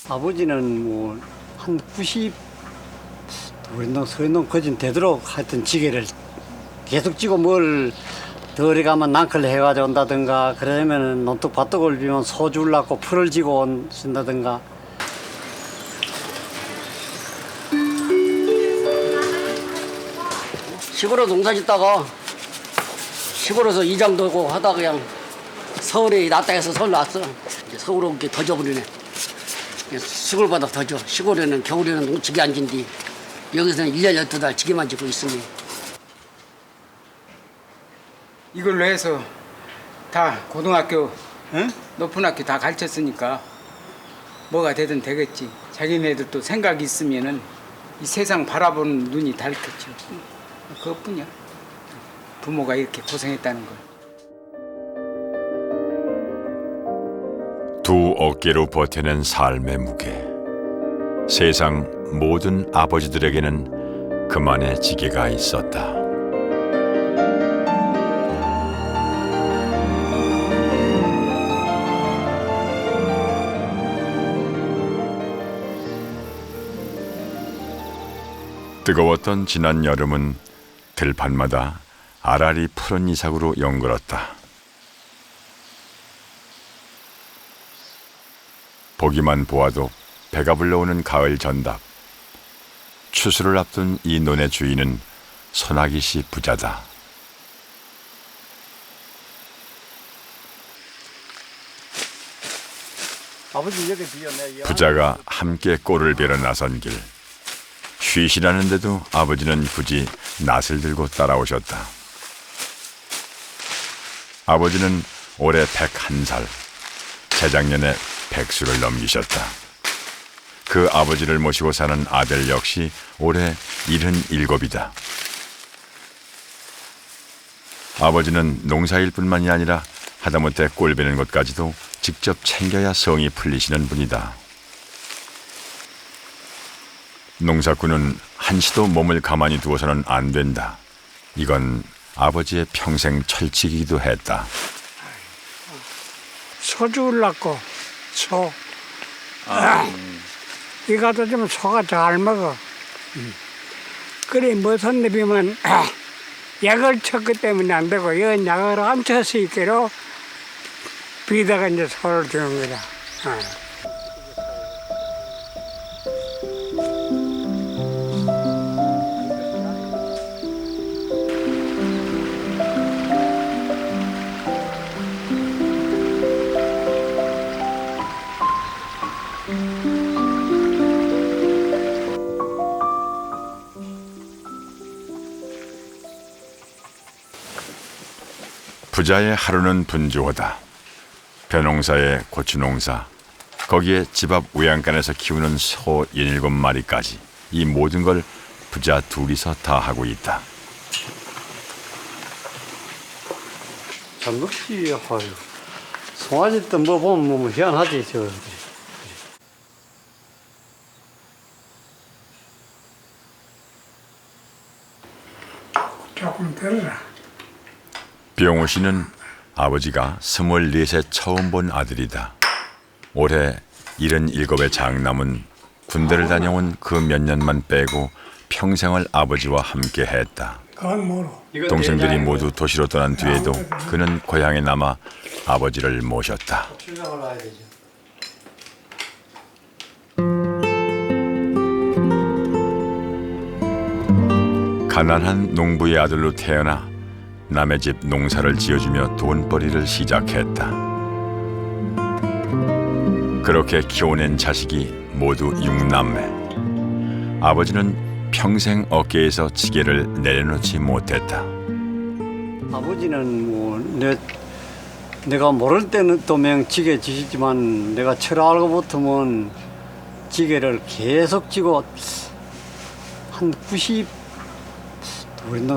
아버지는 뭐 한 90, 서인동 거진 되도록 하여튼 지게를 계속 지고 뭘 덜이 가면 낭클 해가지고 온다든가 그러면은 논둑 밭둑을 비면 소 줄라고 풀을 지고 온다든가. 시골에서 농사 짓다가 시골에서 이장도 오고 하다가 그냥 서울에 낫다 해서 서울 왔어. 이제 서울 오기 더 져버리네. 시골보다 더 져. 시골에는 겨울에는 지게 안 진디. 여기서는 1년 12달 지게만 지고 있으니. 이걸로 해서 다 고등학교, 높은 학교 다 가르쳤으니까 뭐가 되든 되겠지. 자기네들도 생각이 있으면은 이 세상 바라보는 눈이 다르겠죠. 그것뿐이야. 부모가 이렇게 고생했다는 걸. 두 어깨로 버텨낸 삶의 무게. 세상 모든 아버지들에게는 그만의 지게가 있었다. 뜨거웠던 지난 여름은 들판마다 알알이 푸른 이삭으로 연그렀다. 보기만 보아도 배가 불러오는 가을 전답. 추수를 앞둔 이 논의 주인은 손아기 씨 부자다. 아버지 여기 비었네. 부자가 함께 꼴을 베러 나선 길. 쉬시라는데도 아버지는 굳이 낫을 들고 따라오셨다. 아버지는 올해 101살, 재작년에 100수를 넘기셨다. 그 아버지를 모시고 사는 아들 역시 올해 77이다. 아버지는 농사일뿐만이 아니라 하다못해 꼴 베는 것까지도 직접 챙겨야 성이 풀리시는 분이다. 농사꾼은 한시도 몸을 가만히 두어서는 안 된다. 이건 아버지의 평생 철칙이기도 했다. 소 죽을라고 소. 이가도 좀 소가 잘 먹어. 그래 무슨 놈이면 약을 쳤기 때문에 안 되고 이건 약을 안 쳤으니까 비다가 이제 소를 주는 거다. 부자의 하루는 분주하다. 벼농사에 고추농사, 거기에 집 앞 우양간에서 키우는 소 17마리까지 이 모든 걸 부자 둘이서 다 하고 있다. 잘 먹지. 아유. 송아지 때 뭐 보면 뭐 희한하지 저. 조금 들어라. 병호 씨는 아버지가 24세 처음 본 아들이다. 올해 77의 장남은 군대를 다녀온 그 몇 년만 빼고 평생을 아버지와 함께 했다. 그건 뭐로? 동생들이 모두 도시로 떠난 뒤에도 그는 고향에 남아 아버지를 모셨다. 출장을 와야 되죠. 가난한 농부의 아들로 태어나 남의 집 농사를 지어주며 돈벌이를 시작했다. 그렇게 키워낸 자식이 모두 6남매. 아버지는 평생 어깨에서 지게를 내려놓지 못했다. 아버지는 뭐 내가 모를 때는 또 명 지게 지시지만 내가 철 알고 붙으면 지게를 계속 지고 한 90,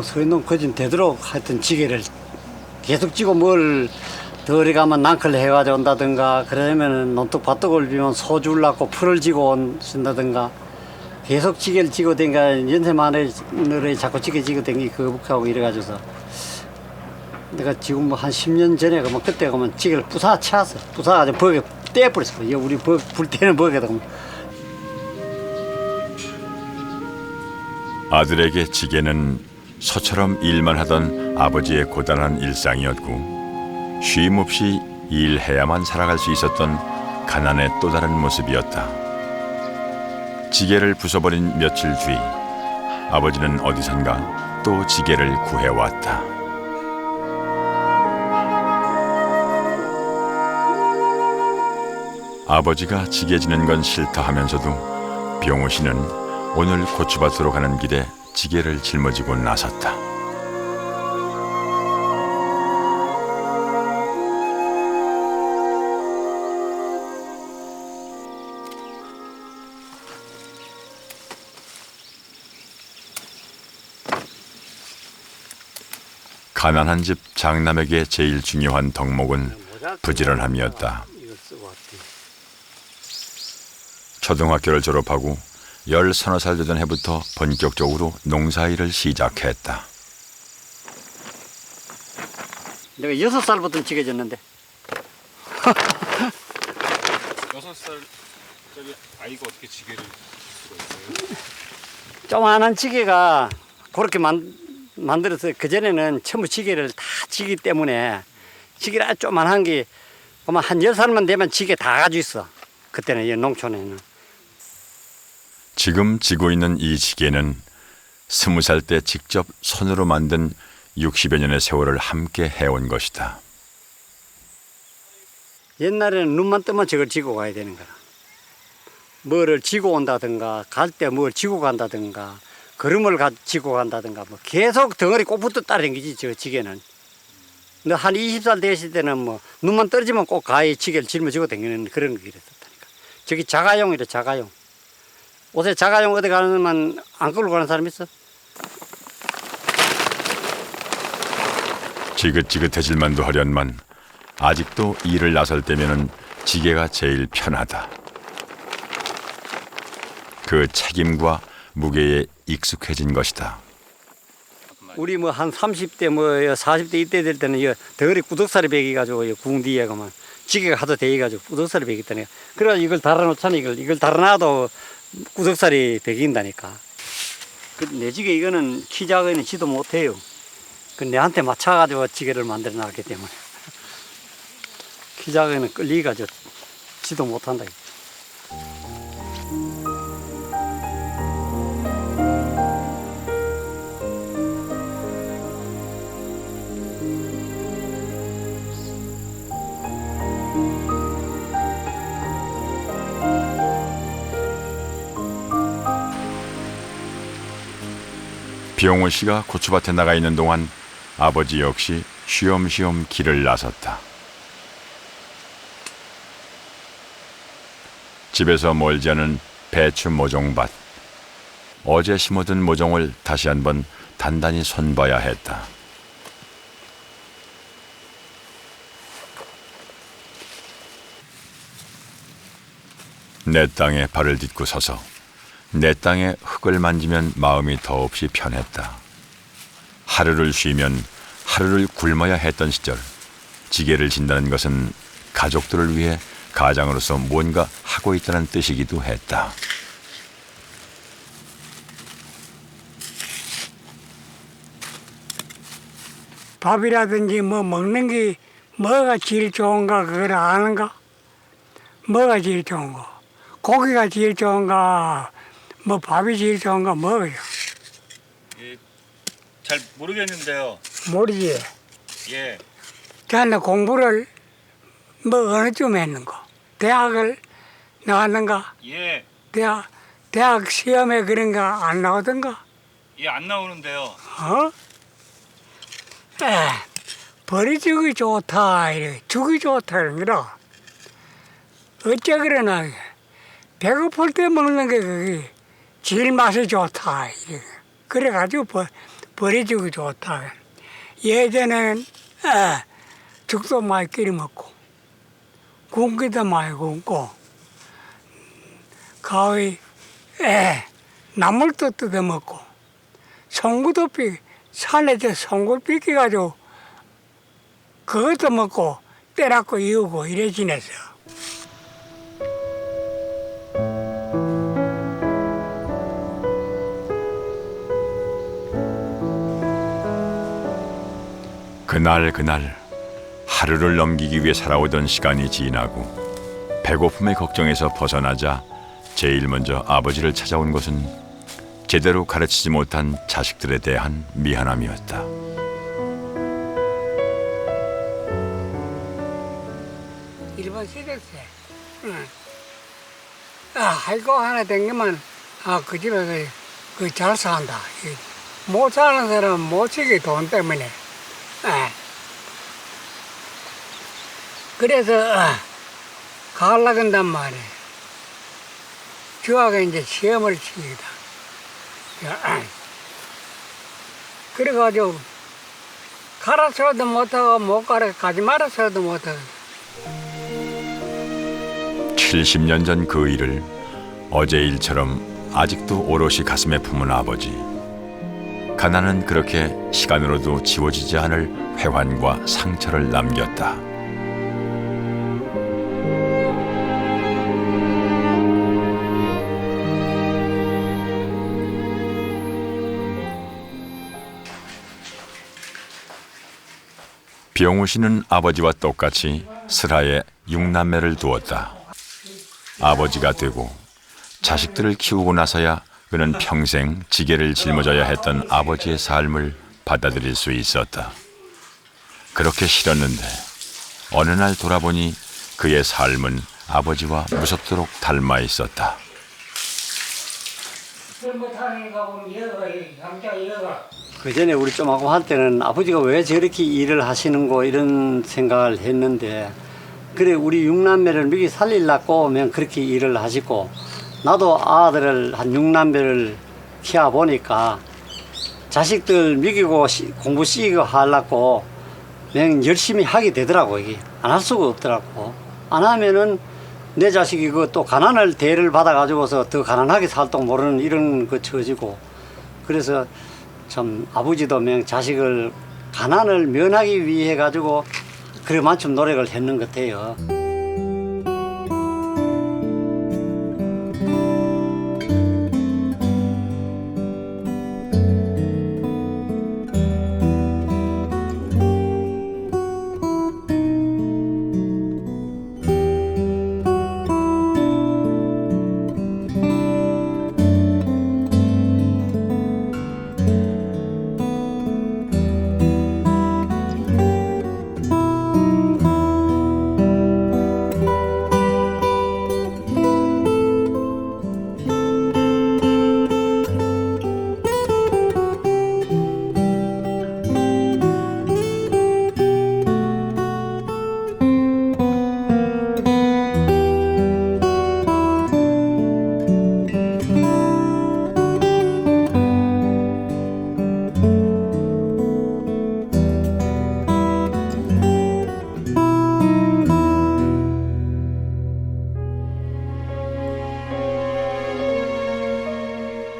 서인동 거진 되도록 하여튼 지게를 계속 지고 뭘 덜이 가면 낭클 해가지고 온다든가 그러면은 논둑 밭둑을 비면 소 줄라고 풀을 지고 온다든가 계속 지게를 지고 댕가 연세 만에 자꾸 지게 지고 댕기 그거 하고 이래가지고서 내가 지금 뭐 한 10년 전에 그러면 그때 그러면 찌개를 부사 채웠어. 부사가지고 벅에 떼버렸어. 이거 우리 불 때는 벅에다. 아들에게 지게는 소처럼 일만 하던 아버지의 고단한 일상이었고 쉼 없이 일해야만 살아갈 수 있었던 가난의 또 다른 모습이었다. 지게를 부숴버린 며칠 뒤 아버지는 어디선가 또 지게를 구해왔다. 아버지가 지게 지는 건 싫다 하면서도 병호 씨는 오늘 고추밭으로 가는 길에 지게를 짊어지고 나섰다. 가난한 집 장남에게 제일 중요한 덕목은 부지런함이었다. 초등학교를 졸업하고 13살 되던 해부터 본격적으로 농사일을 시작했다. 내가 6살부터 찌개 졌는데. 6살짜리 아이가 어떻게 지게를 질 수가 있어요? 조만한 찌개가 그렇게 만들어서 그전에는 전부 찌개를 다 지기 때문에 찌개를 아주 조만한 게 아마 한 10살만 되면 찌개 다 가지고 있어. 그때는 이 농촌에는. 지금 지고 있는 이 지게는 20살 때 직접 손으로 만든 60여 년의 세월을 함께 해온 것이다. 옛날에는 눈만 뜨면 저걸 지고 가야 되는 거야. 뭐를 지고 온다든가 갈 때 뭘 지고 간다든가 걸음을 지고 간다든가 뭐 계속 덩어리 꽃부터 따라다니지 저 지게는. 근데 한 20살 됐을 때는 뭐 눈만 떨어지면 꼭 가위 지게를 짊어지고 다니는 그런 게 이랬었다니까. 저기 자가용이래 자가용. 옷에 자가용 어디 가면 안 끌고 가는 사람 있어? 지긋지긋해질만도 하련만 아직도 일을 나설 때면은 지게가 제일 편하다. 그 책임과 무게에 익숙해진 것이다. 우리 뭐 한 30대 뭐 40대 이때 될 때는 이 덩어리 구덕살이 베기가지고 궁 뒤에 가면 지게가 하도 대기가지고 구덕살이 베겼다니까. 그래가지고 이걸 달아놓잖아. 이걸 달아놔도 구덕살이 베긴다니까. 내 지게 이거는 키 작으니 지도 못해요. 그 내한테 맞춰가지고 지게를 만들어 놨기 때문에 키 작으니 끌리가지고 지도 못한다. 병호 씨가 고추밭에 나가 있는 동안 아버지 역시 쉬엄쉬엄 길을 나섰다. 집에서 멀지 않은 배추 모종밭. 어제 심어둔 모종을 다시 한번 단단히 손봐야 했다. 내 땅에 발을 딛고 서서 내 땅에 흙을 만지면 마음이 더없이 편했다. 하루를 쉬면 하루를 굶어야 했던 시절, 지게를 진다는 것은 가족들을 위해 가장으로서 뭔가 하고 있다는 뜻이기도 했다. 밥이라든지 뭐 먹는 게 뭐가 제일 좋은가 그걸 아는가? 뭐가 제일 좋은 거? 고기가 제일 좋은가? 뭐 밥이 제일 좋은가? 뭐예요? 잘 모르겠는데요. 모르지. 예. 자네 공부를 뭐 어느 쯤 했는가? 대학을 나왔는가? 예. 대학 시험에 그런 거 안 나오던가? 예, 안 나오는데요. 어? 버리죽이 좋다, 이래. 죽이 좋다, 이런 거라. 어째 그러나, 배고플 때 먹는 게 그게 제일 맛이 좋다, 이래. 그래가지고 버리죽이 좋다. 예전에는, 죽도 많이 끓여 먹고, 굶기도 많이 굶고, 가위, 나물도 뜯어 먹고, 송구도 산에서 송굴 삐끼가지고 그것도 먹고 때라고 이우고 이래 지냈어. 그날 하루를 넘기기 위해 살아오던 시간이 지나고 배고픔의 걱정에서 벗어나자 제일 먼저 아버지를 찾아온 것은 제대로 가르치지 못한 자식들에 대한 미안함이었다. 일본 시대세. 응. 할거 하나 댕기면 그 집에 잘 산다. 못 사는 사람은 못 쓰게 돈 때문에. 그래서 가려고 한단 말이야. 주하가 이제 시험을 치기다. 그래가지고 가라서도 못하고 못 가지 말아서도 못하고. 70년 전 그 일을 어제 일처럼 아직도 오롯이 가슴에 품은 아버지. 가난은 그렇게 시간으로도 지워지지 않을 회환과 상처를 남겼다. 병우 씨는 아버지와 똑같이 슬하에 6남매를 두었다. 아버지가 되고 자식들을 키우고 나서야 그는 평생 지게를 짊어져야 했던 아버지의 삶을 받아들일 수 있었다. 그렇게 싫었는데 어느 날 돌아보니 그의 삶은 아버지와 무섭도록 닮아 있었다. 그 전에 우리 좀하고 한때는 아버지가 왜 저렇게 일을 하시는고 이런 생각을 했는데, 그래 우리 6남매를 먹이 살리려고 하면 그렇게 일을 하시고, 나도 아들을 한 6남매를 키워 보니까 자식들 먹이고 공부 시키고 하려고 그냥 열심히 하게 되더라고. 이게 안 할 수가 없더라고. 안 하면은 내 자식이 그 또 가난을 대를 받아 가지고서 더 가난하게 살도 모르는 이런 그 처지고. 그래서 참 아버지도 명 자식을 가난을 면하기 위해 가지고 그만큼 노력을 했는 것 같아요.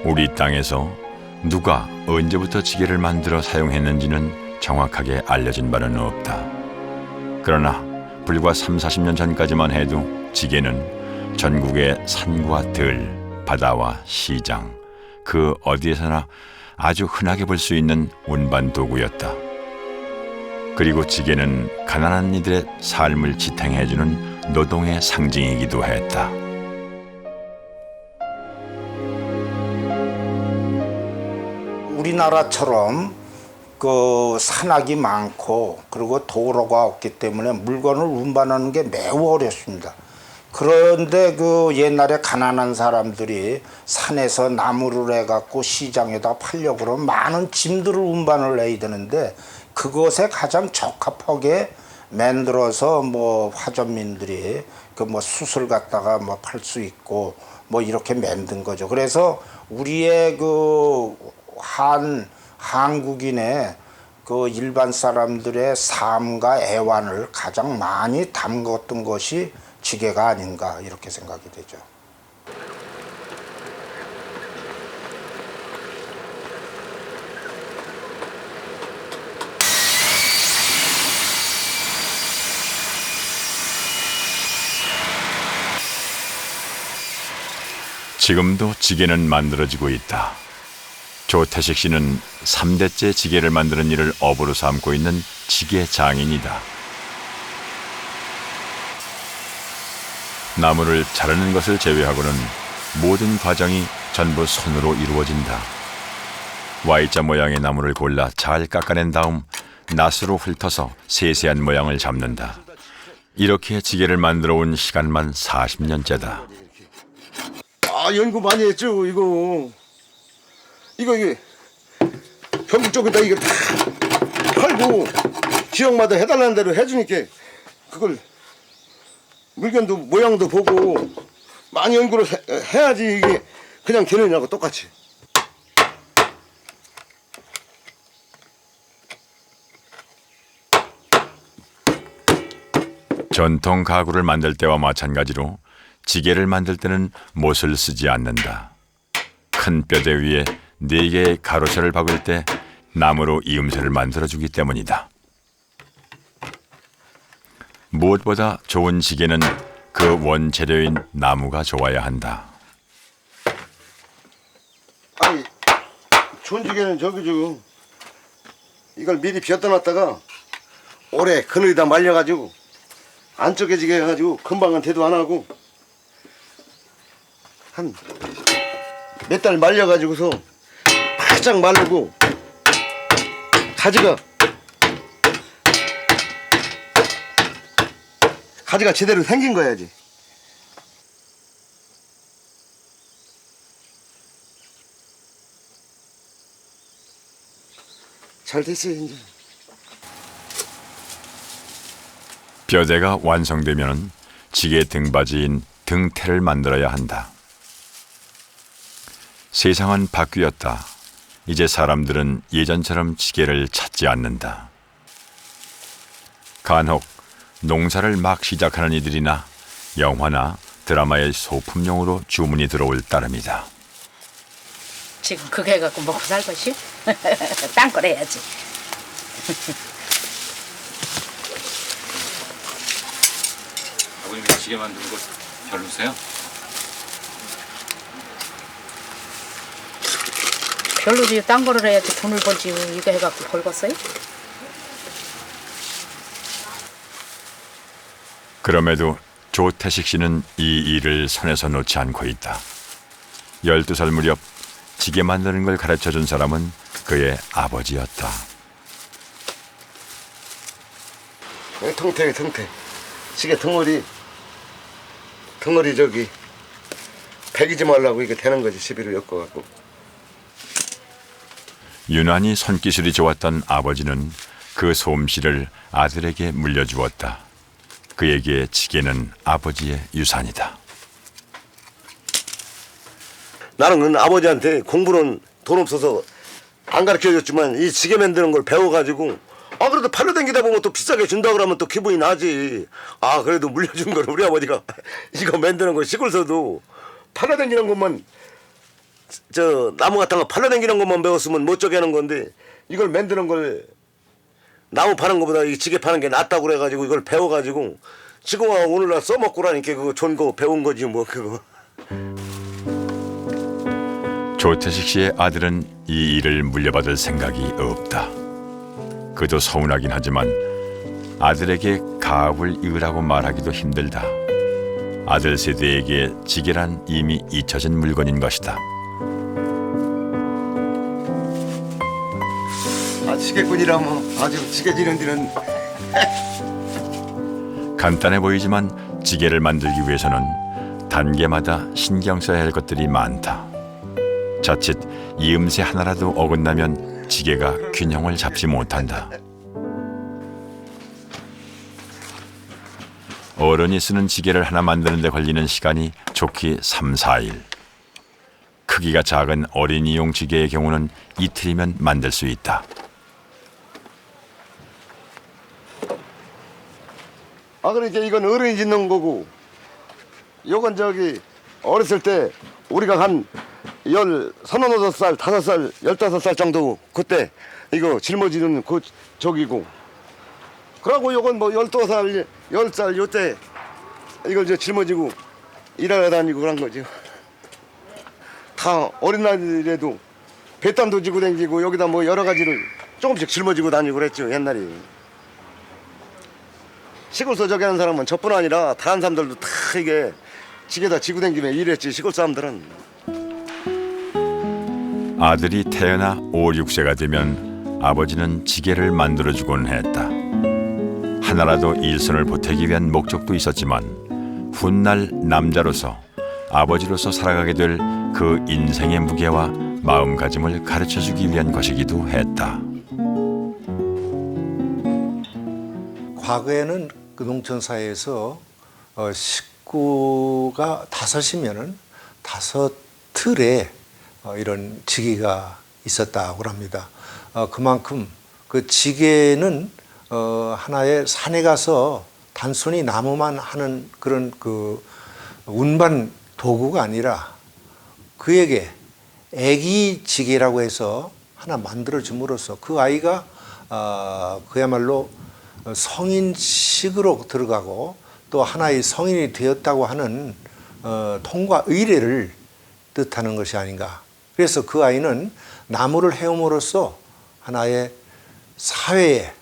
우리 땅에서 누가 언제부터 지게를 만들어 사용했는지는 정확하게 알려진 바는 없다. 그러나 불과 30-40년 전까지만 해도 지게는 전국의 산과 들, 바다와 시장, 그 어디에서나 아주 흔하게 볼 수 있는 운반 도구였다. 그리고 지게는 가난한 이들의 삶을 지탱해주는 노동의 상징이기도 했다. 우리나라처럼 그 산악이 많고 그리고 도로가 없기 때문에 물건을 운반하는 게 매우 어렵습니다. 그런데 그 옛날에 가난한 사람들이 산에서 나무를 해갖고 시장에다 팔려고 그러면 많은 짐들을 운반을 해야 되는데 그것에 가장 적합하게 만들어서 뭐 화전민들이 그 뭐 숯을 갖다가 뭐 팔 수 있고 뭐 이렇게 만든 거죠. 그래서 우리의 그 한국인의 그 일반 사람들의 삶과 애환을 가장 많이 담궜던 것이 지게가 아닌가 이렇게 생각이 되죠. 지금도 지게는 만들어지고 있다. 조태식 씨는 3대째 지게를 만드는 일을 업으로 삼고 있는 지게 장인이다. 나무를 자르는 것을 제외하고는 모든 과정이 전부 손으로 이루어진다. Y자 모양의 나무를 골라 잘 깎아낸 다음 낫으로 훑어서 세세한 모양을 잡는다. 이렇게 지게를 만들어 온 시간만 40년째다. 아, 연구 많이 했죠, 이거. 이거 경북 쪽에다 이거 다 팔고 지역마다 해달라는 대로 해주니까 그걸 물건도 모양도 보고 많이 연구를 해야지 이게 그냥 걔네하고 똑같이. 전통 가구를 만들 때와 마찬가지로 지게를 만들 때는 못을 쓰지 않는다. 큰 뼈대 위에 4개의 가로쇠를 박을 때 나무로 이음새를 만들어주기 때문이다. 무엇보다 좋은 지게는 그 원재료인 나무가 좋아야 한다. 아니, 좋은 지게는 저기죠. 이걸 미리 벼떠 놨다가 오래 그늘에다 말려가지고 안 쪼개지게 해가지고 금방은 대도 안 하고 한 몇 달 말려가지고서 바짝 마르고 가지가 제대로 생긴 거야지. 잘 됐어요 이제. 뼈대가 완성되면 지게 등받이인 등태를 만들어야 한다. 세상은 바뀌었다. 이제 사람들은 예전처럼 지게를 찾지 않는다. 간혹 농사를 막 시작하는 이들이나 영화나 드라마의 소품용으로 주문이 들어올 따름이다. 지금 그거 해갖고 먹고 살 것이? 딴 걸 해야지. 아버님이 지게 만드는 거 별로세요? 별로지. 딴 거를 해야지 돈을 벌지. 이거 해갖고 벌겠어요? 그럼에도 조태식 씨는 이 일을 손에서 놓지 않고 있다. 12살 무렵 지게 만드는 걸 가르쳐준 사람은 그의 아버지였다. 통태 지게 덩어리 저기 배기지 말라고 이게 되는 거지. 시비를 엮어갖고. 유난히 손기술이 좋았던 아버지는 그 솜씨를 아들에게 물려주었다. 그에게 지게는 아버지의 유산이다. 나는 아버지한테 공부는 돈 없어서 안 가르쳐줬지만 이 지게 만드는 걸 배워가지고 그래도 팔로 댕기다 보면 또 비싸게 준다 그러면 또 기분이 나지. 그래도 물려준 걸 우리 아버지가 이거 만드는 거 시골서도 팔로 댕기는 것만 저 나무 같은 거 팔로 댕기는 것만 배웠으면 못 쪼개 하는 건데 이걸 만드는 걸 나무 파는 것보다 이 지게 파는 게 낫다고 그래가지고 이걸 배워가지고 지금 오늘날 써먹고 라니까 그거 좋은 거 배운 거지 뭐 그거. 조태식 씨의 아들은 이 일을 물려받을 생각이 없다. 그도 서운하긴 하지만 아들에게 가업을 이으라고 말하기도 힘들다. 아들 세대에게 지게란 이미 잊혀진 물건인 것이다. 지게꾼이라면 아주 지게지는 데는 간단해 보이지만 지게를 만들기 위해서는 단계마다 신경 써야 할 것들이 많다. 자칫 이음새 하나라도 어긋나면 지게가 균형을 잡지 못한다. 어른이 쓰는 지게를 하나 만드는 데 걸리는 시간이 좋게 3, 4일. 크기가 작은 어린이용 지게의 경우는 이틀이면 만들 수 있다. 그러니까 이건 어른이 짓는 거고 요건 저기 어렸을 때 우리가 한 16살, 5살, 15살 정도 그때 이거 짊어지는 그 저기고 그러고 요건 뭐 12살, 10살 요때 이걸 저 짊어지고 일하러 다니고 그런 거죠. 다 어린 나이라도 배단도 지고 다니고 여기다 뭐 여러 가지를 조금씩 짊어지고 다니고 그랬죠 옛날에. 시골서 저기 하는 사람은 저뿐 아니라 다른 사람들도 다 이게 지게다 지고 다니며 일했지 시골 사람들은. 아들이 태어나 5, 6세가 되면 아버지는 지게를 만들어주곤 했다. 하나라도 일손을 보태기 위한 목적도 있었지만 훗날 남자로서 아버지로서 살아가게 될 그 인생의 무게와 마음가짐을 가르쳐주기 위한 것이기도 했다. 과거에는 그 농촌 사회에서 식구가 5이면은 5틀에 이런 지게가 있었다고 합니다. 그만큼 그 지게는 하나의 산에 가서 단순히 나무만 하는 그런 그 운반 도구가 아니라 그에게 애기 지게라고 해서 하나 만들어 줌으로써 그 아이가 그야말로 성인식으로 들어가고 또 하나의 성인이 되었다고 하는 통과 의례를 뜻하는 것이 아닌가. 그래서 그 아이는 나무를 해옴으로써 하나의 사회에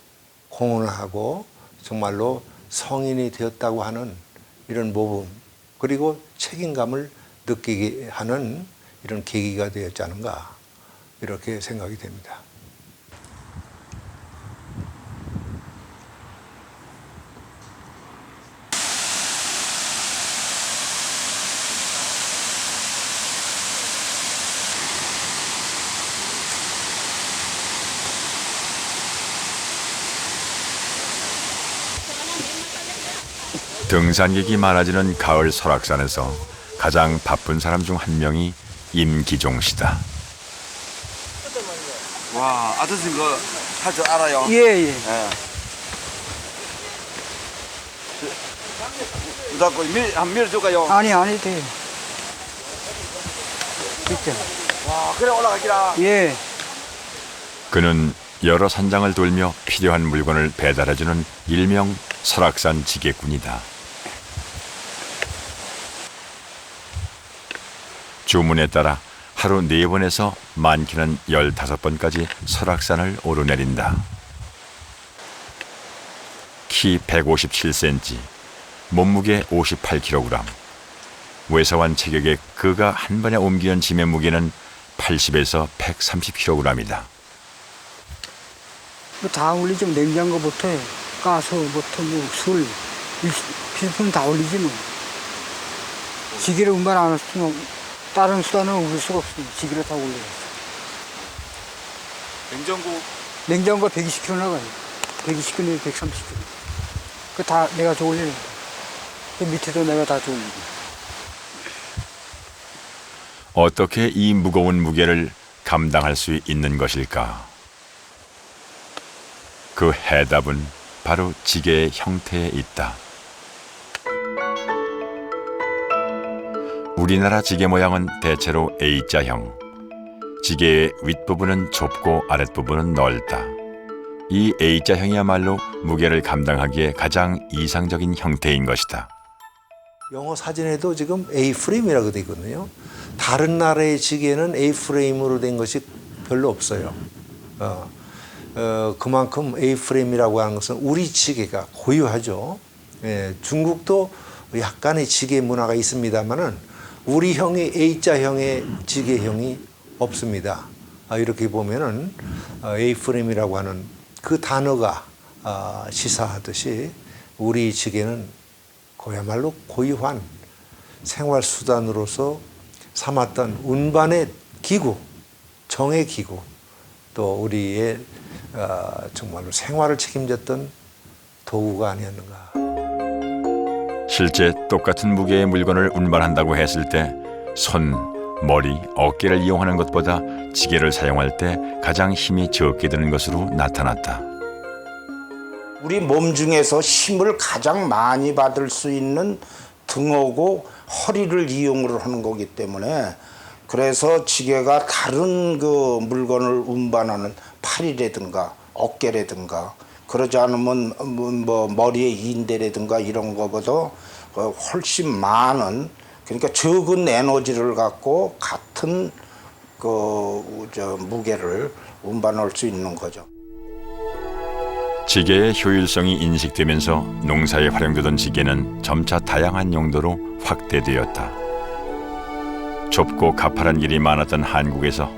공헌을 하고 정말로 성인이 되었다고 하는 이런 모범 그리고 책임감을 느끼게 하는 이런 계기가 되었지 않은가 이렇게 생각이 됩니다. 등산객이 많아지는 가을 설악산에서 가장 바쁜 사람 중 한 명이 임기종 씨다. 와, 아저씨 그거 할 줄 알아요? 예. 자꾸 한 밀어줄까요? 아니 돼. 있죠. 와, 그래 올라가기라. 예. 그는 여러 산장을 돌며 필요한 물건을 배달해주는 일명 설악산 지게꾼이다. 주문에 따라 하루 4번에서 많게는 15번까지 설악산을 오르내린다. 키 157cm, 몸무게 58kg. 외서한 체격에 그가 한 번에 옮기는 짐의 무게는 80에서 130kg이다. 다 올리지 뭐 냉장고부터 가스부터 술, 필수품 다 올리지 뭐. 지게를 운반 안 했으면 다른 수단은 올 수가 없습니다. 지게를 다 올려요. 냉장고 120kg 나가요. 120kg 내지 130kg. 그 다 내가 저 올리는 거야. 그 밑에도 내가 다 저 올리고. 어떻게 이 무거운 무게를 감당할 수 있는 것일까? 그 해답은 바로 지게의 형태에 있다. 우리나라 지게 모양은 대체로 A자형. 지게의 윗부분은 좁고 아랫부분은 넓다. 이 A자형이야말로 무게를 감당하기에 가장 이상적인 형태인 것이다. 영어 사진에도 지금 A-프레임이라고 되어 있거든요. 다른 나라의 지게는 A-프레임으로 된 것이 별로 없어요. 그만큼 A-프레임이라고 하는 것은 우리 지게가 고유하죠. 중국도 약간의 지게 문화가 있습니다만은 우리 형의 A자형의 지게형이 없습니다. 이렇게 보면은 A-프레임이라고 하는 그 단어가 시사하듯이 우리 지게는 그야말로 고유한 생활수단으로서 삼았던 운반의 기구, 정의 기구, 또 우리의 정말로 생활을 책임졌던 도구가 아니었는가. 실제 똑같은 무게의 물건을 운반한다고 했을 때 손, 머리, 어깨를 이용하는 것보다 지게를 사용할 때 가장 힘이 적게 드는 것으로 나타났다. 우리 몸 중에서 힘을 가장 많이 받을 수 있는 등하고 허리를 이용을 하는 거기 때문에 그래서 지게가 다른 그 물건을 운반하는 팔이라든가 어깨라든가 그러지 않으면 뭐 머리의 인대라든가 이런 거보다 훨씬 많은 그러니까 적은 에너지를 갖고 같은 무게를 운반할 수 있는 거죠. 지게의 효율성이 인식되면서 농사에 활용되던 지게는 점차 다양한 용도로 확대되었다. 좁고 가파른 길이 많았던 한국에서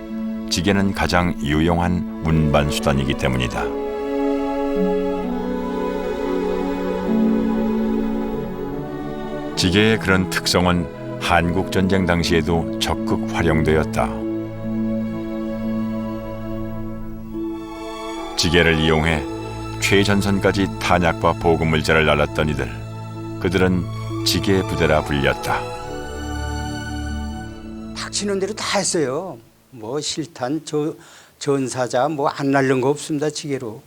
지게는 가장 유용한 운반 수단이기 때문이다. 지게의 그런 특성은 한국 전쟁 당시에도 적극 활용되었다. 지게를 이용해 최전선까지 탄약과 보급물자를 날랐던 이들, 그들은 지게 부대라 불렸다. 닥치는 대로 다 했어요. 뭐 실탄, 전사자 뭐 안 날른 거 없습니다. 지게로.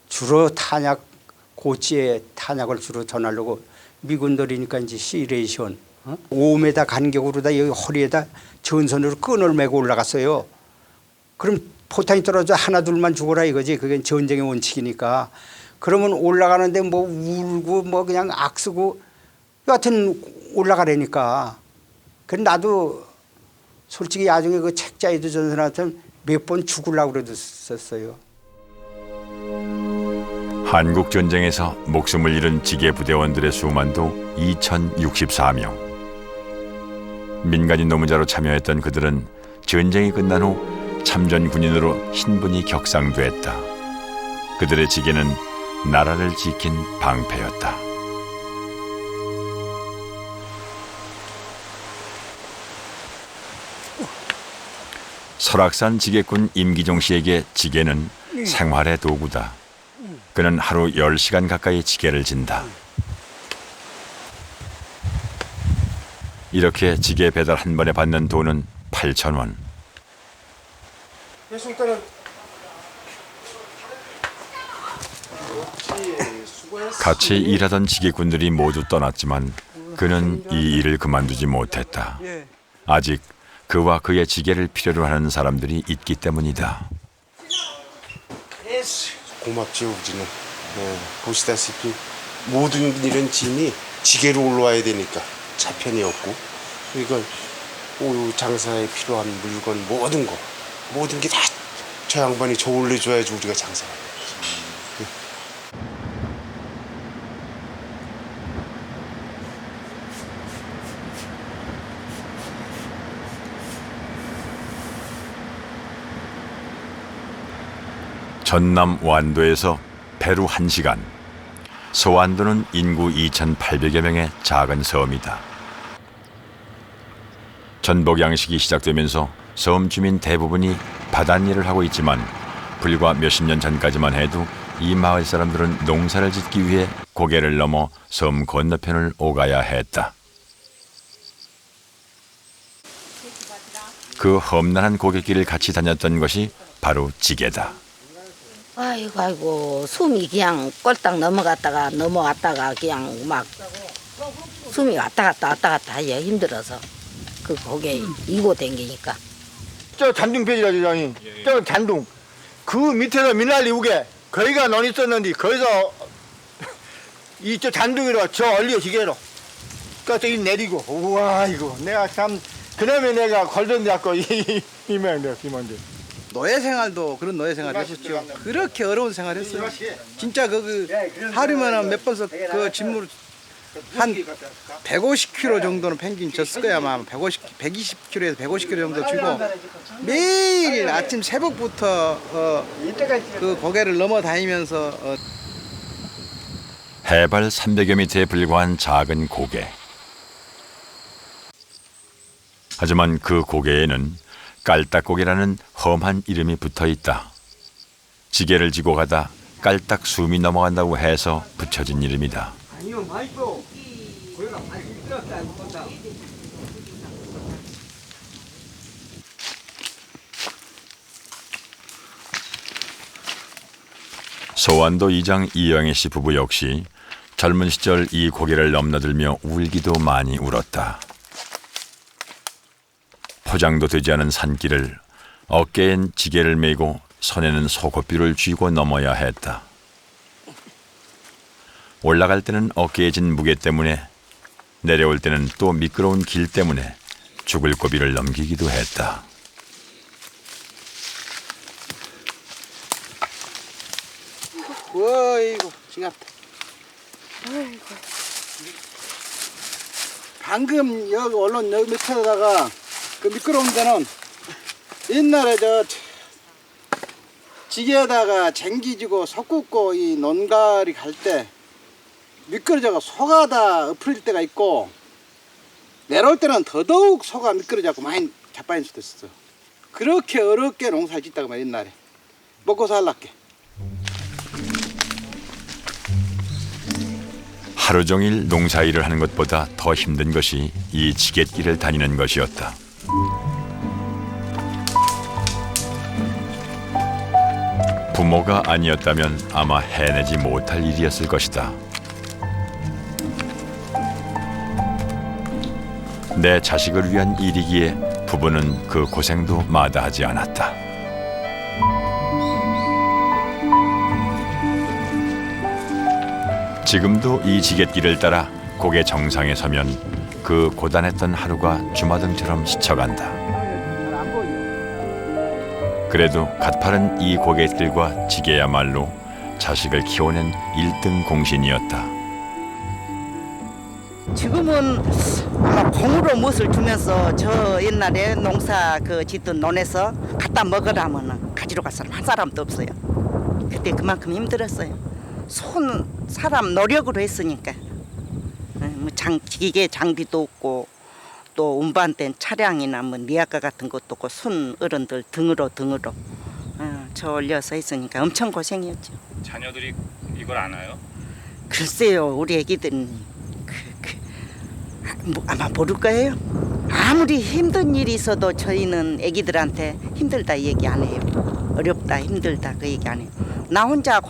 주로 탄약, 고지에 탄약을 주로 더 날르고 미군들이니까 이제 시레이션 5m 간격으로 다 여기 허리에다 전선으로 끈을 메고 올라갔어요. 그럼 포탄이 떨어져 하나 둘만 죽어라 이거지. 그게 전쟁의 원칙이니까. 그러면 올라가는데 뭐 울고 뭐 그냥 악쓰고 여하튼 올라가라니까. 그래 나도 솔직히 나중에 그 책자에도 전선한테 몇 번 죽으려고 그랬었어요. 한국 전쟁에서 목숨을 잃은 지게 부대원들의 수만도 2,064명. 민간인 노무자로 참여했던 그들은 전쟁이 끝난 후 참전 군인으로 신분이 격상됐다. 그들의 지게는 나라를 지킨 방패였다. 설악산 지게꾼 임기종 씨에게 지게는 생활의 도구다. 그는 하루 10시간 가까이 지게를 진다. 이렇게 지게 배달 한 번에 받는 돈은 8,000원. 같이 일하던 지게꾼들이 모두 떠났지만 그는 이 일을 그만두지 못했다. 아직 그와 그의 지게를 필요로 하는 사람들이 있기 때문이다. 고맙죠, 우리는. 보시다시피 모든 이런 짐이 지게로 올라와야 되니까 차편이 없고, 그러니까 장사에 필요한 물건 모든 게 다 저 양반이 저 올려줘야지 우리가 장사를 하는 거지. 전남 완도에서 배로 1시간. 소완도는 인구 2,800여 명의 작은 섬이다. 전복 양식이 시작되면서 섬 주민 대부분이 바닷일을 하고 있지만 불과 몇십 년 전까지만 해도 이 마을 사람들은 농사를 짓기 위해 고개를 넘어 섬 건너편을 오가야 했다. 그 험난한 고갯길을 같이 다녔던 것이 바로 지게다. 아이고 숨이 그냥 꼴딱 넘어갔다가 그냥 막 숨이 왔다 갔다 해요. 힘들어서 그 고개 이고 댕기니까. 저 잔둥배지라죠, 장이. 저 잔둥. 그 밑에서 미나리 우게 거기가 논 있었는데 거기서 이저 잔둥이로 저 얼려 지게로. 그래서 이 내리고 우와 이거 내가 참 그놈에 내가 걸던 데갖고 이명대. 노예 생활도 그런 노예 생활 했었죠. 그렇게 어려운 생활 했어요. 진짜 하루면 몇 번씩 그 짐으로 한 150kg 정도는 펭귄 졌을 거야. 아마 120kg에서 150kg 정도 쥐고 매일 아침 새벽부터 그 고개를 넘어 다니면서 해발 300여 미터에 불과한 작은 고개. 하지만 그 고개에는 깔딱고개라는 험한 이름이 붙어 있다. 지게를 지고 가다 깔딱 숨이 넘어간다고 해서 붙여진 이름이다. 소완도 이장 이영애 씨 부부 역시 젊은 시절 이 고개를 넘나들며 울기도 많이 울었다. 포장도 되지 않은 산길을 어깨엔 지게를 메고 손에는 소고삐를 쥐고 넘어야 했다. 올라갈 때는 어깨에 진 무게 때문에 내려올 때는 또 미끄러운 길 때문에 죽을 고비를 넘기기도 했다. 어이구 지갑다. 어이구. 방금 여기 언론 여기 밑에다가 그 미끄러운 데는 옛날에 저 지게에다가 쟁기지고 석 굽고 이 논가리 갈 때 미끄러져가 소가 다 엎어질 때가 있고 내려올 때는 더더욱 소가 미끄러져갖고 많이 자빠질 수도 있었어. 그렇게 어렵게 농사를 짓다가 말 옛날에 먹고 살랍게. 하루 종일 농사일을 하는 것보다 더 힘든 것이 이 지갯길을 다니는 것이었다. 부모가 아니었다면 아마 해내지 못할 일이었을 것이다. 내 자식을 위한 일이기에 부부는 그 고생도 마다하지 않았다. 지금도 이 지갯길을 따라 고개 정상에 서면 그 고단했던 하루가 주마등처럼 스쳐간다. 그래도 갓파른 이 고갯길과 지게야말로 자식을 키워낸 1등 공신이었다. 지금은 아마 공으로 무엇을 주면서 저 옛날에 농사 그 짓던 논에서 갖다 먹으라면 가지러 갈 사람 한 사람도 없어요. 그때 그만큼 힘들었어요. 사람 노력으로 했으니까. 뭐 기계 장비도 없고 또 운반된 차량이나 뭐 리아카 같은 것도 없고 순 어른들 등으로 저 올려서 했으니까 엄청 고생이었죠. 자녀들이 이걸 아나요? 글쎄요, 우리 애기들은 아마 모를 거예요. 아무리 힘든 일이 있어도 저희는 애기들한테 힘들다 이 얘기 안 해요. 어렵다 힘들다 그 얘기 안 해요. 나 혼자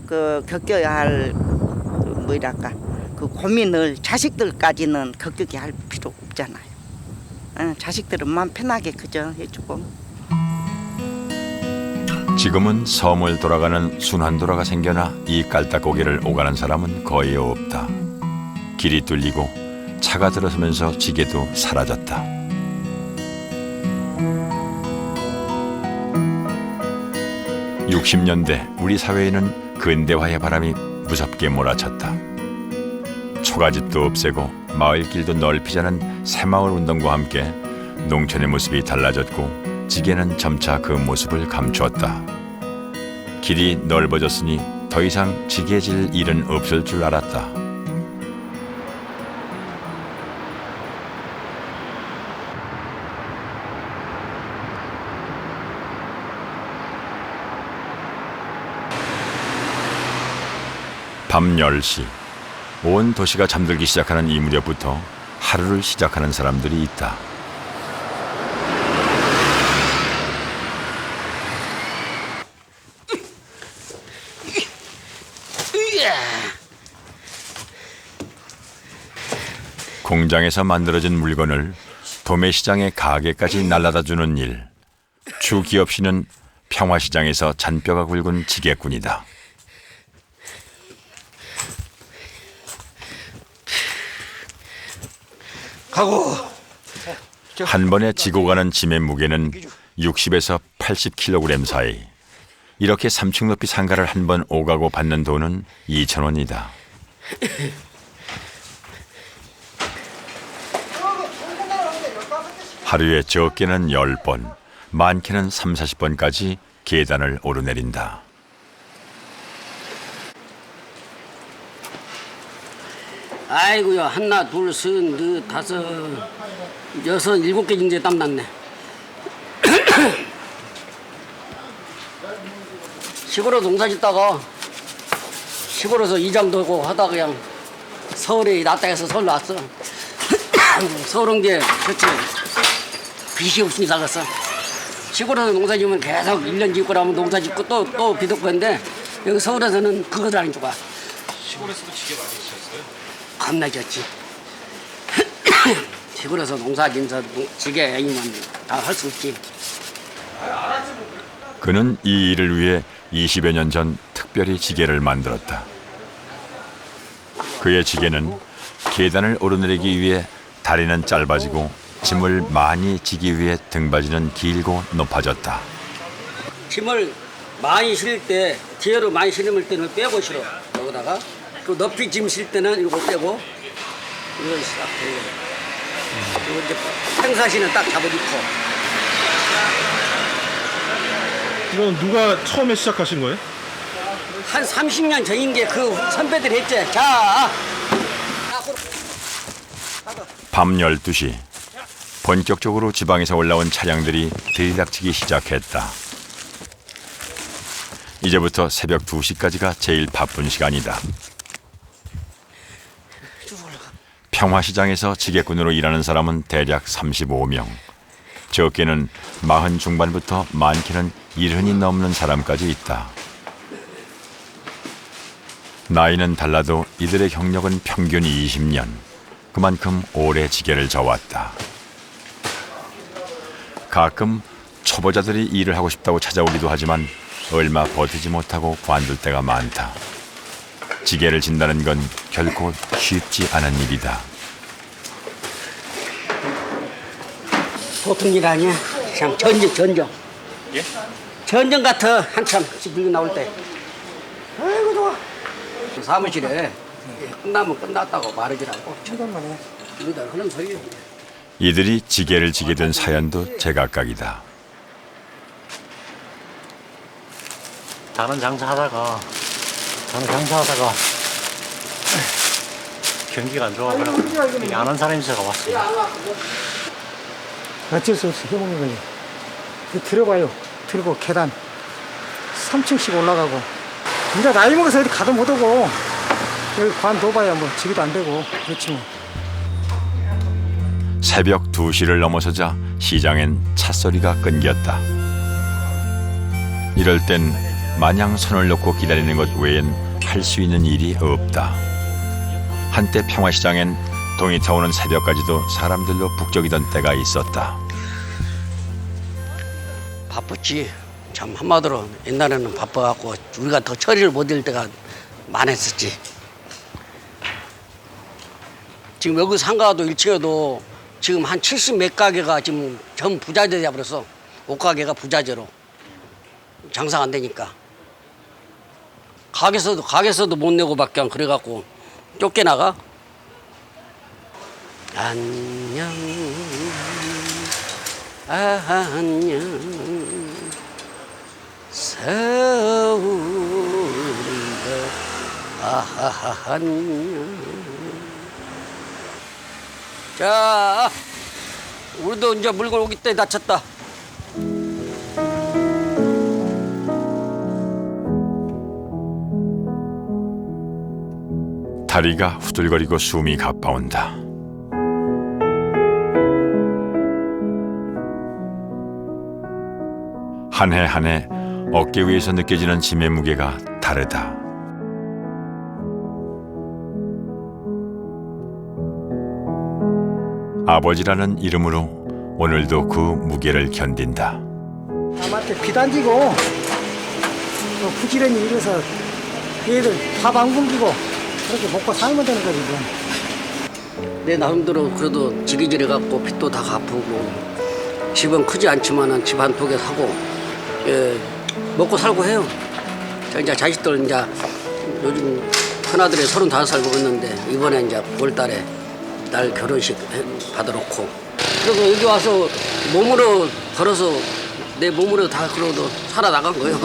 겪어야 할 뭐랄까 그 고민을 자식들까지는 겪게 할 필요 없잖아요. 자식들은 마음 편하게 그저 해주고. 지금은 섬을 돌아가는 순환도로가 생겨나 이 깔딱고개를 오가는 사람은 거의 없다. 길이 뚫리고 차가 들어서면서 지게도 사라졌다. (60년대) 우리 사회에는 근대화의 바람이 무섭게 몰아쳤다. 초가집도 없애고 마을길도 넓히자는 새마을 운동과 함께 농촌의 모습이 달라졌고 지게는 점차 그 모습을 감추었다. 길이 넓어졌으니 더 이상 지게 질 일은 없을 줄 알았다. 밤 10시, 온 도시가 잠들기 시작하는 이 무렵부터 하루를 시작하는 사람들이 있다. 공장에서 만들어진 물건을 도매시장의 가게까지 날라다 주는 일. 주 기업 씨는 평화시장에서 잔뼈가 굵은 지게꾼이다. 한 번에 지고 가는 짐의 무게는 60에서 80kg 사이. 이렇게 3층 높이 상가를 한 번 오가고 받는 돈은 2,000원이다. 하루에 적게는 10번, 많게는 30-40번까지 계단을 오르내린다. 아이고야, 하나, 둘, 셋, 넷, 다섯, 여섯, 7개 정도에 땀났네. 시골에서 농사 짓다가 시골에서 이장도 하고 하다가 그냥 서울에 낫다 해서 서울로 왔어. 서울 온 게 그렇지 빚이 없으니 살았어. 시골에서 농사 지으면 계속 1년 짓고 나면 농사 짓고 또 빚 없고 했는데 여기 서울에서는 그것도 안 좋아. 시골에서도 지게 많이 지셨어요? 겁나 졌지. 시골에서 농사 짓면서 지게 아니면 다 할 수 없지. 그는 이 일을 위해 20여 년 전 특별히 지게를 만들었다. 그의 지게는 계단을 오르내리기 위해 다리는 짧아지고 짐을 많이 지기 위해 등받이는 길고 높아졌다. 짐을 많이 실을 때 뒤로 많이 실을 때는 빼고 실어. 여기다가 그 높이 짐 실 때는 이거 빼고 이걸 싹 빼고. 그리고 이제 평상시는 딱 잡아놓고. 이건 누가 처음에 시작하신 거예요? 한 30년 전인 게 그 선배들이 했지. 자, 밤 12시 본격적으로 지방에서 올라온 차량들이 들이닥치기 시작했다. 이제부터 새벽 2시까지가 제일 바쁜 시간이다. 평화시장에서 지게꾼으로 일하는 사람은 대략 35명. 적게는 40 중반부터 많게는 70이 넘는 사람까지 있다. 나이는 달라도 이들의 경력은 평균 20년. 그만큼 오래 지게를 져왔다. 가끔 초보자들이 일을 하고 싶다고 찾아오기도 하지만 얼마 버티지 못하고 관둘 때가 많다. 지게를 진다는 건 결코 쉽지 않은 일이다. 보통 일 아니야. 참 전정. 예? 전정 같아. 한참 물고 나올 때. 아이고 좋아. 사무실에 끝나면 끝났다고 말하기라고. 잠깐만 해. 이러다 그런 소리. 이들이 지게를 지게 된 사연도 제각각이다. 다른 장사하다가 경기가 안 좋아가지고 아는 사람이 있어서 왔어요. 어쩔 수 없이 해보는 거지. 들어봐요. 들고 계단 3층씩 올라가고. 진짜 나이 먹어서 어디 가도 못 오고 여기 관둬봐야 뭐 지기도 안 되고 그렇지 뭐. 새벽 2시를 넘어서자 시장엔 찻소리가 끊겼다. 이럴 땐 마냥 손을 놓고 기다리는 것 외엔 할 수 있는 일이 없다. 한때 평화시장엔 동이 타오는 새벽까지도 사람들로 북적이던 때가 있었다. 바빴지. 참 한마디로 옛날에는 바빠갖고 우리가 더 처리를 못 할 때가 많았었지. 지금 여기 상가도 1층에도 지금 한 70 몇 가게가 지금 전 부자재 돼버렸어. 옷가게가 부자재로 장사가 안 되니까. 가게에서도 못 내고밖에 안 그래갖고 쫓겨나가. 안녕 안녕 서울이가 안녕. 자, 우리도 이제 물건 오기 때문에 다쳤다. 다리가 후들거리고 숨이 가빠온다. 한 해 한 해 어깨 위에서 느껴지는 짐의 무게가 다르다. 아버지라는 이름으로 오늘도 그 무게를 견딘다. 남한테 비단지고 부지런히 일해서 얘들 밥 안 굶기고 그렇게 먹고 살면 되는 거지. 내 나름대로 그래도 지기질해 갖고 빚도 다 갚고 집은 크지 않지만은 집 한 두 개 사고 먹고 살고 해요. 이제 자식들 이제 요즘 큰아들이 35살 먹었는데 이번에 이제 9월달에 딸 결혼식 받아놓고 그리고 여기 와서 몸으로 걸어서 내 몸으로 다 그러도 살아나간 거예요.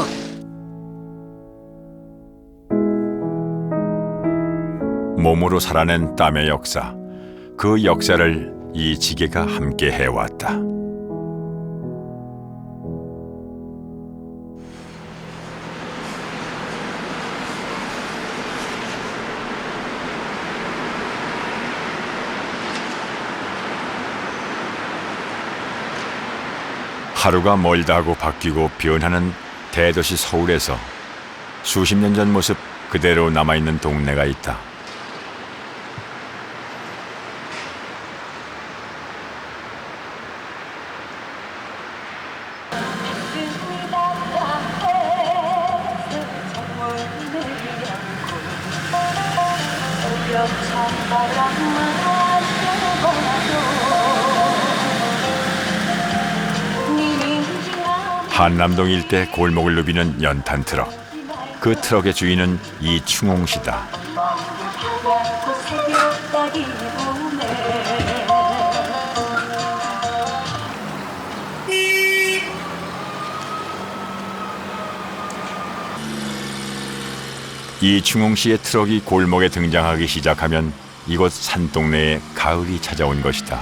몸으로 살아낸 땀의 역사, 그 역사를 이 지게가 함께 해왔다. 하루가 멀다 하고 바뀌고 변하는 대도시 서울에서 수십 년 전 모습 그대로 남아있는 동네가 있다. 한남동 일대 골목을 누비는 연탄 트럭. 그 트럭의 주인은 이충홍 씨다. 이충홍 씨의 트럭이 골목에 등장하기 시작하면 이곳 산동네에 가을이 찾아온 것이다.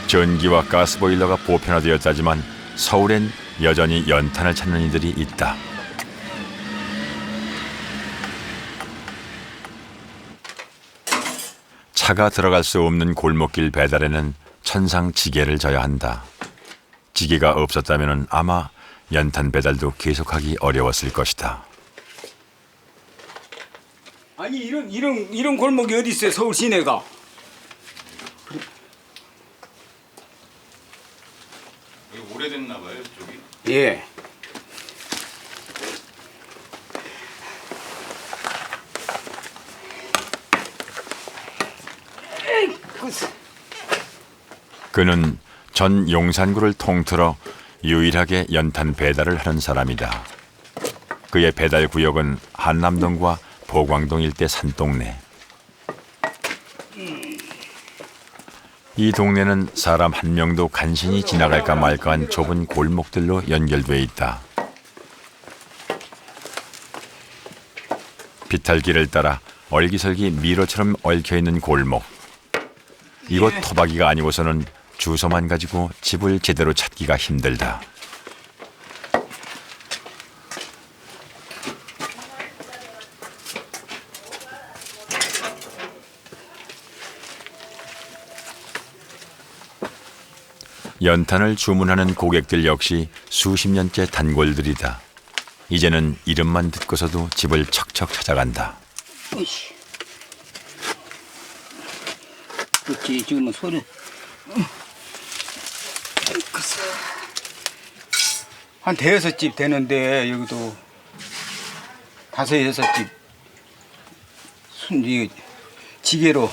전기와 가스보일러가 보편화되었다지만 서울엔 여전히 연탄을 찾는 이들이 있다. 차가 들어갈 수 없는 골목길 배달에는 천상 지게를 져야 한다. 지게가 없었다면 아마 연탄 배달도 계속하기 어려웠을 것이다. 아니 이런 골목이 어디 있어요? 서울 시내가. 여기 오래됐나 봐요, 이쪽이. 예. 그는 전 용산구를 통틀어 유일하게 연탄 배달을 하는 사람이다. 그의 배달 구역은 한남동과 보광동 일대 산동네. 이 동네는 사람 한 명도 간신히 지나갈까 말까한 좁은 골목들로 연결돼 있다. 비탈길을 따라 얼기설기 미로처럼 얽혀있는 골목. 이곳 토박이가 아니고서는 주소만 가지고 집을 제대로 찾기가 힘들다. 연탄을 주문하는 고객들 역시 수십 년째 단골들이다. 이제는 이름만 듣고서도 집을 척척 찾아간다. 그렇지, 지금은 소리. 한 대여섯 집 되는데 여기도 5, 6집 이 지게로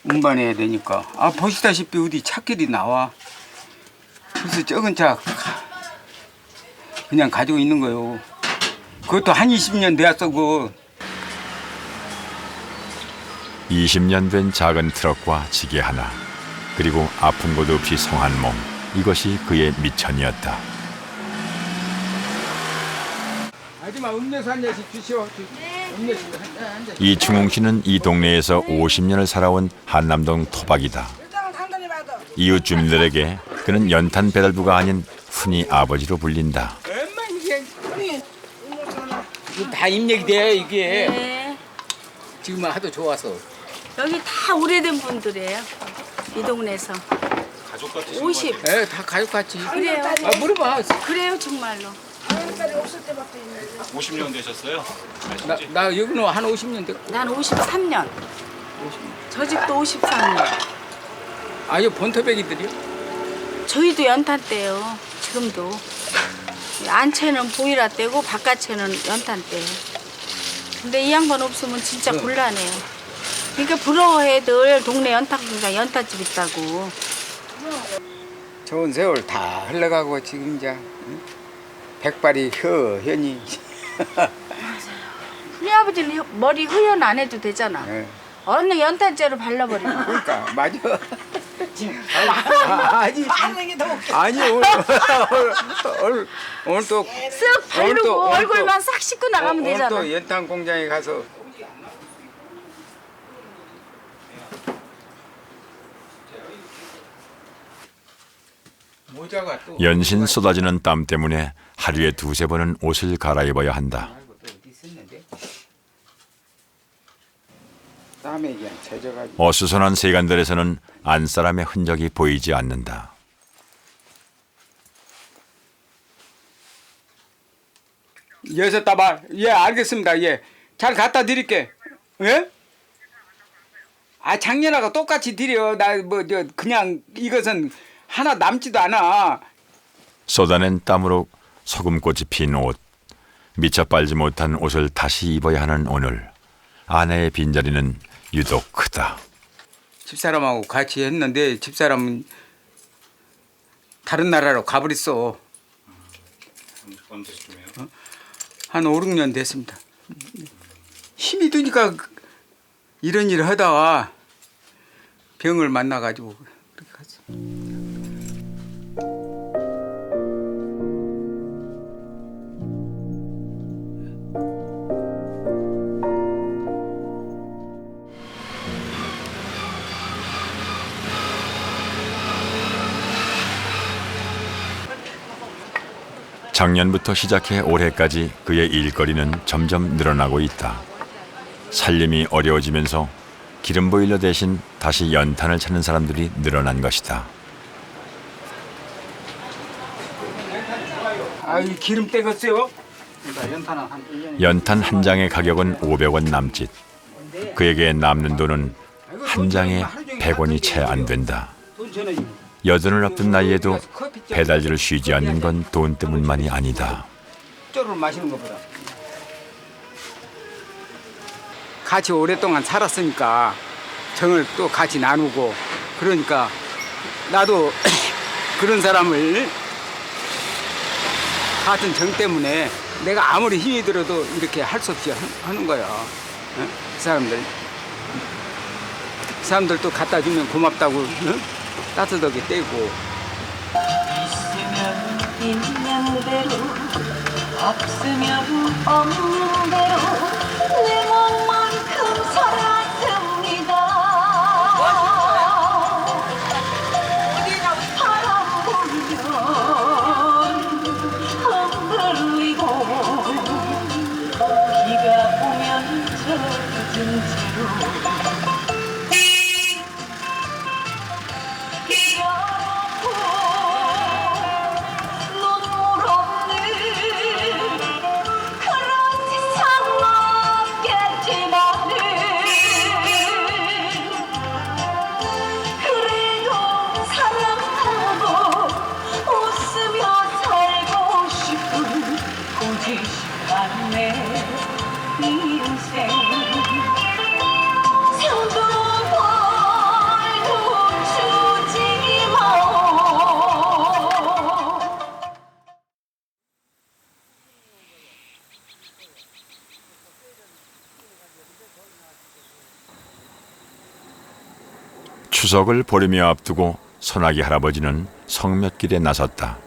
운반해야 되니까. 아, 보시다시피 어디 찻길이 나와. 그래서 적은 차 그냥 가지고 있는 거요. 그것도 한 20년 되었어. 그 20년 된 작은 트럭과 지게 하나, 그리고 아픈 곳 없이 성한 몸. 이것이 그의 미천이었다. 아줌마 음료수 한 잔씩 주시오. 음료수 한 잔. 이충홍 씨는 이 동네에서 50년을 살아온 한남동 토박이다. 이웃 주민들에게 그는 연탄 배달부가 아닌 흔히 아버지로 불린다. 이거 다 입력이 돼 이게. 네. 지금은 하도 좋아서. 여기 다 오래된 분들이에요. 이 동네에서. 가족 같으신 50. 네, 다 가족같이. 그래요. 아, 물어봐. 그래요, 정말로. 50년 되셨어요? 나 여기는 한 50년 됐고. 난 53년. 저 집도 53년. 아, 이거 본토백이들이요? 저희도 연탄 떼요. 지금도. 안채는 보이라 떼고 바깥채는 연탄 떼요. 근데 이 양반 없으면 진짜 곤란해요. 그러니까 부러워해. 늘 동네 연탄 공장 연탄집 있다고. 좋은 세월 다 흘러가고 지금 이제 백발이 현이. 우리 아버지는 머리 흐연 안 해도 되잖아. 네. 어느 연탄재로 발라버리고. 그러니까 맞아. 아니 오늘 또 쓱 바르고 얼굴만 싹 씻고 나가면 되잖아. 오늘 또 연탄 공장에 가서 모자가 또 연신 쏟아지는 땀 때문에 하루에 2~3번은 옷을 갈아입어야 한다. 땀에 그냥 젖어가지고. 어수선한 세간들에서는 안사람의 흔적이 보이지 않는다. 여기서 따봐. 예, 알겠습니다. 예, 잘 갖다 드릴게. 예? 아, 작년하고 똑같이 드려. 나 뭐 저 그냥 이것은 하나 남지도 않아. 쏟아낸 땀으로 소금꽃이 핀 옷. 미처 빨지 못한 옷을 다시 입어야 하는 오늘. 아내의 빈자리는 유독 크다. 집사람하고 같이 했는데 집사람은 다른 나라로 가버렸어. 언제쯤이에요? 한 5, 6년 됐습니다. 힘이 드니까 이런 일을 하다가 병을 만나가지고 그렇게 갔어. 작년부터 시작해 올해까지 그의 일거리는 점점 늘어나고 있다. 살림이 어려워지면서 기름 보일러 대신 다시 연탄을 찾는 사람들이 늘어난 것이다. 아이 기름 떼겠어요? 연탄 한 장의 가격은 500원 남짓. 그에게 남는 돈은 한 장에 100원이 채 안 된다. 여든을 앞둔 나이에도 배달지를 쉬지 않는 건 돈 때문만이 아니다. 쪼를 마시는 것보다 같이 오랫동안 살았으니까 정을 또 같이 나누고 그러니까 나도 그런 사람을 같은 정 때문에 내가 아무리 힘이 들어도 이렇게 할 수 없이 하는 거야. 그 사람들도 갖다 주면 고맙다고 따뜻하게 떼고. 있으면 있는 대로 없으면 없는 대로 내 몸만큼 살았습니다. 바람 불면 흔들리고 비가 오면 젖은 채로 추석을 보름여 앞두고 소나기 할아버지는 성묘길에 나섰다.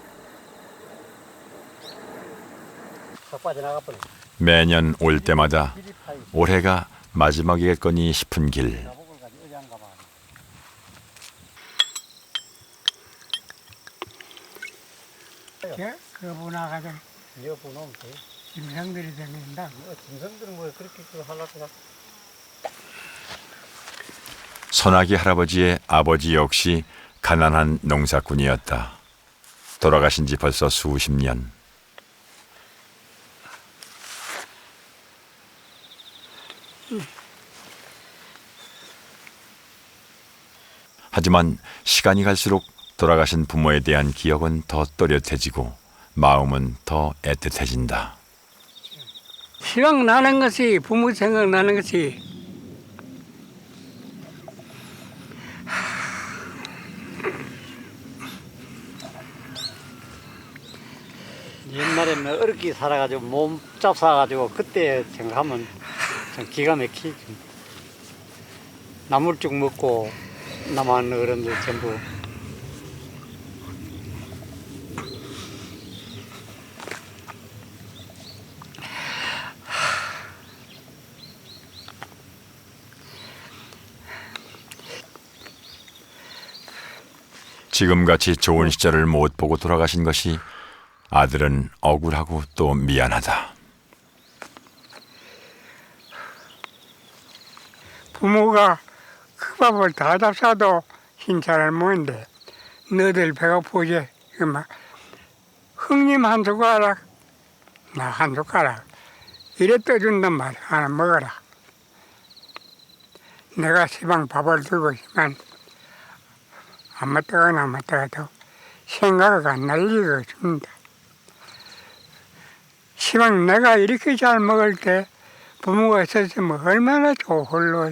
매년 올 때마다 올해가 마지막이겠거니 싶은 길. 그거 나가자. 짐승들이 되는다. 짐승들은 뭐 그렇게 하려고. 소나기 할아버지의 아버지 역시 가난한 농사꾼이었다. 돌아가신 지 벌써 수십 년. 하지만 시간이 갈수록 돌아가신 부모에 대한 기억은 더 또렷해지고 마음은 더 애틋해진다. 생각나는 것이 부모 생각나는 것이 옛날에는 어렵게 살아가지고 몸 잡사가지고 그때 생각하면 참 기가 막히지. 나물죽 먹고 남한 어른들 전부 지금같이 좋은 시절을 못 보고 돌아가신 것이 아들은 억울하고 또 미안하다. 부모가 그 밥을 다 잡사도 흰차를 먹는데 너들 배고프지? 막 형님 한 숟가락 나 한 숟가락 이래 떠준단 말이야. 하나 먹어라. 내가 시방 밥을 들고 있지만 안 맞다거나 안 맞다가도 생각 안 날 리가 없습니다. 시방 내가 이렇게 잘 먹을 때 부모가 있었으면 얼마나 좋을로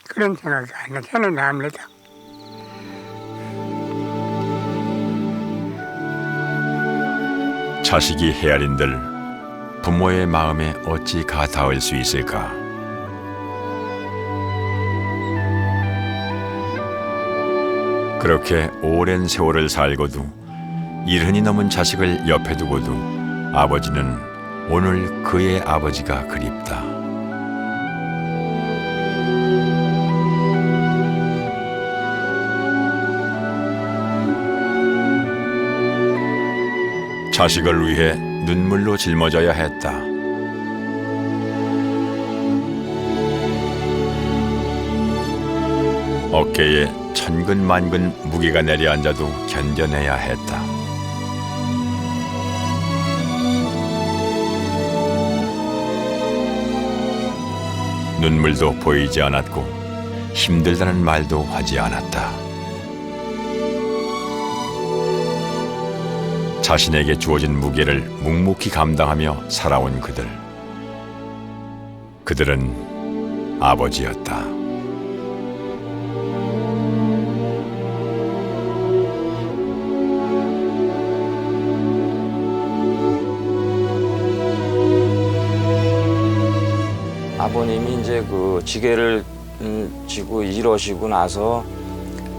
그런 생각이 저는 합니다. 자식이 헤아린들 부모의 마음에 어찌 가닿을 수 있을까? 그렇게 오랜 세월을 살고도 70이 넘은 자식을 옆에 두고도 아버지는 오늘 그의 아버지가 그립다. 자식을 위해 눈물로 짊어져야 했다. 어깨에 천근만근 무게가 내려앉아도 견뎌내야 했다. 눈물도 보이지 않았고 힘들다는 말도 하지 않았다. 자신에게 주어진 무게를 묵묵히 감당하며 살아온 그들. 그들은 아버지였다. 아버님이 이제 그 지게를 지고 이러시고 나서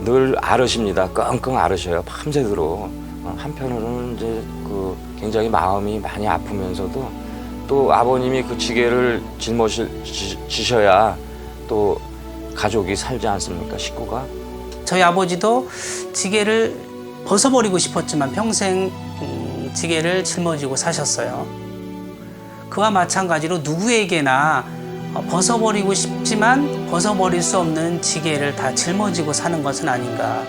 늘 앓으십니다. 끙끙 앓으셔요. 밤새도록. 한편으로는 이제 그 굉장히 마음이 많이 아프면서도 또 아버님이 그 지게를 짊어지셔야 또 가족이 살지 않습니까? 식구가. 저희 아버지도 지게를 벗어버리고 싶었지만 평생 지게를 짊어지고 사셨어요. 그와 마찬가지로 누구에게나 벗어버리고 싶지만 벗어버릴 수 없는 지게를 다 짊어지고 사는 것은 아닌가.